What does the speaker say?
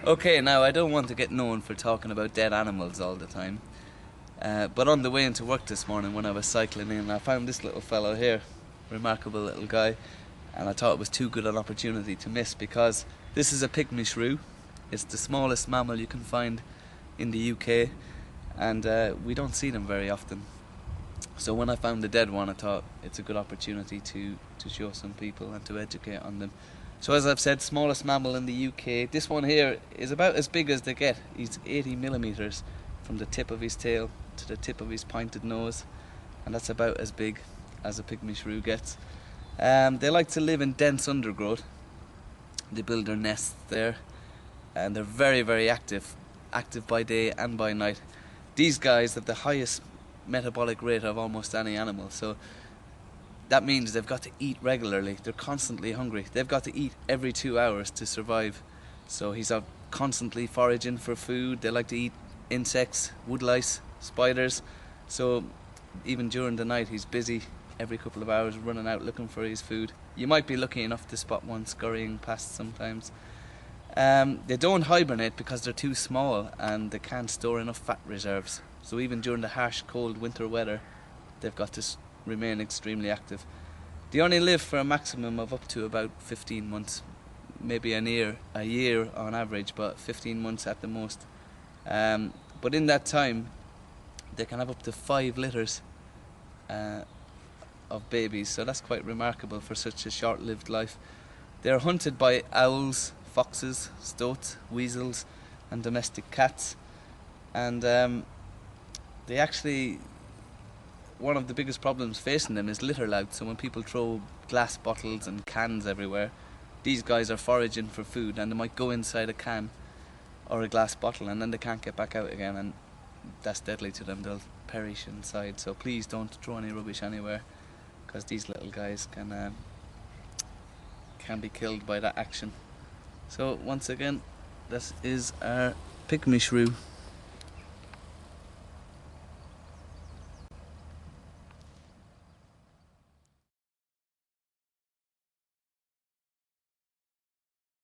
Okay, now I don't want to get known for talking about dead animals all the time, but on the way into work this morning when I was cycling in, I found this little fellow here, remarkable little guy, and I thought it was too good an opportunity to miss because this is a Pygmy Shrew. It's the smallest mammal you can find in the UK, and we don't see them very often. So when I found the dead one, I thought it's a good opportunity to show some people and to educate on them. So as I've said, smallest mammal in the UK. This one here is about as big as they get. He's 80 millimeters from the tip of his tail to the tip of his pointed nose, and that's about as big as a Pygmy Shrew gets. They like to live in dense undergrowth. They build their nests there, and they're very, very active by day and by night. These guys have the highest metabolic rate of almost any animal, so that means they've got to eat regularly. They're constantly hungry. They've got to eat every 2 hours to survive. So he's out constantly foraging for food. They like to eat insects, woodlice, spiders. So even during the night he's busy every couple of hours running out looking for his food. You might be lucky enough to spot one scurrying past sometimes. They don't hibernate because they're too small and they can't store enough fat reserves. So even during the harsh cold winter weather, they've got to remain extremely active. They only live for a maximum of up to about 15 months, maybe a year on average, but 15 months at the most. But in that time, they can have up to 5 litters of babies, so that's quite remarkable for such a short-lived life. They're hunted by owls, foxes, stoats, weasels, and domestic cats, and they actually, one of the biggest problems facing them is litter lout. So when people throw glass bottles and cans everywhere, these guys are foraging for food and they might go inside a can or a glass bottle and then they can't get back out again, and that's deadly to them. They'll perish inside. So please don't throw any rubbish anywhere, because these little guys can be killed by that action. So once again, this is our Pygmy Shrew.